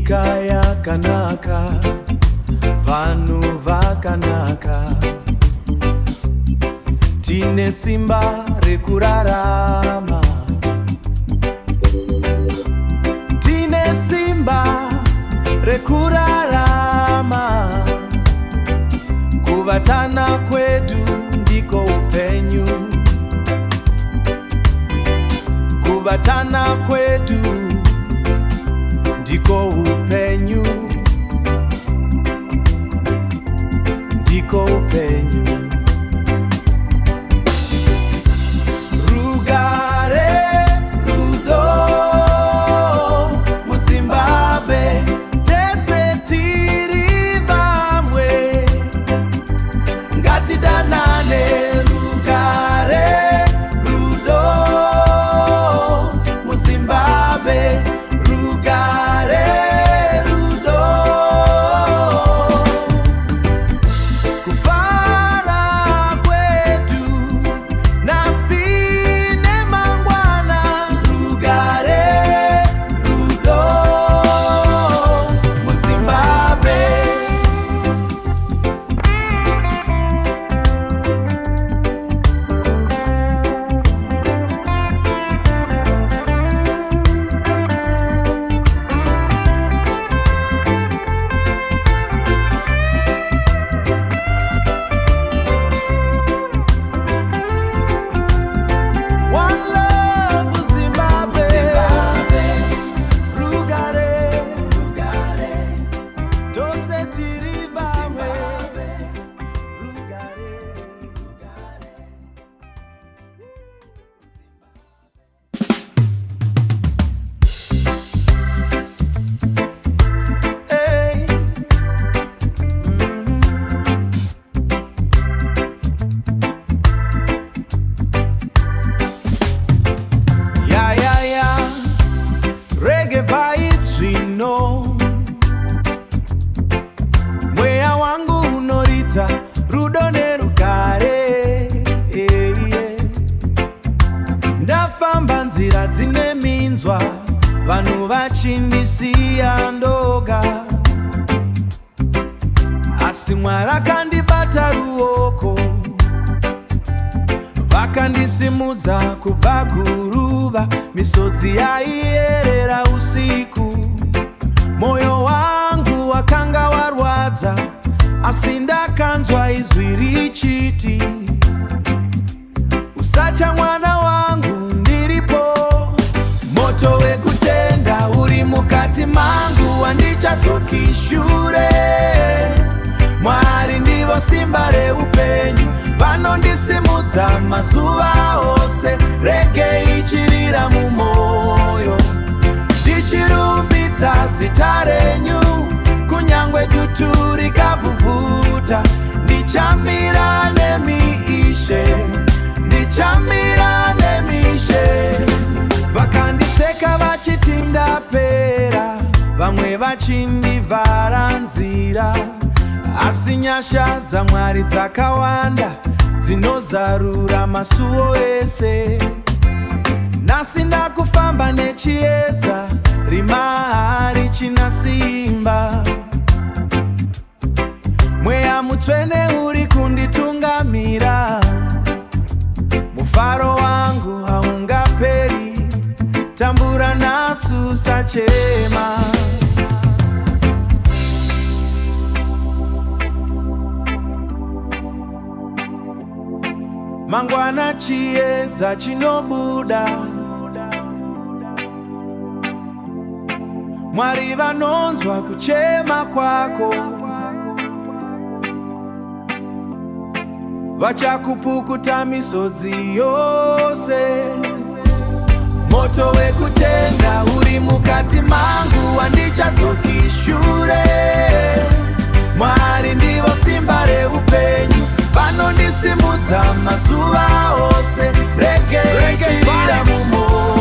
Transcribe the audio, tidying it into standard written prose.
nyika yakanaka, vanhu vakanaka, tine simba rekurarama, tine simba rekurarama, kuvatana kwedu ndiko upenyu, kuvatana kwedu ndiko upenyu, ndiko upenyu. Rugare rudo muZimbabwe, tese tiri vamwe, ngatidanane. Rugare rudo muZimbabwe, rugare rudo. Kufara kwetu nasine mangwana, rugare rudo muZimbabwe. One love Zimbabwe, rugare, rugare, tose tiri vamwe, rugare, rugare. Hey, yeah, reggae vibes we know. Mweya wangu unorita rudo nerugare, ndafamba nzira dzine minzwa, vanhu vachindisiya ndoga, asi Mwari akandibata ruoko, vakandisimudza kubva guruva, misodzi yaiyerera usiku, moyo wangu wakanga warwadza, asi ndakanzwa izwi richiti, usacha mwana wangu, ndiripo. Moto wekutenda uri mukati mangu, handichadzoki shure. Mwari ndivo simba reupenyu, vanondisimudza mazuva ose, rege ichirira mumoyo, ndichirumbidza zita renyu, kunyangwe dutu rikavhuvhuta, ndichamira nemi Ishe, ndichamira nemi Ishe. Vakandiseka vachiti ndapera, vamwe vachindivhara nzira, asi nyasha dzaMwari dzakawanda, dzinozarura masuo ese. Nhasi ndakufamba nechiedza, rima richina simba, Mweya Mutsvene uri kunditungamira, mufaro wangu haungaperi, tambura nasu sachema. Mangwana chiedza chinobuda, Mwari vanonzwa kuchema kwako, vachakupukuta misodzi yose. Moto wekutenda uri mukati mangu, handichadzoki shure. Mwari ndivo simba reupenyu, vanondisimudza mazuva ose, rege ichirira mumoyo.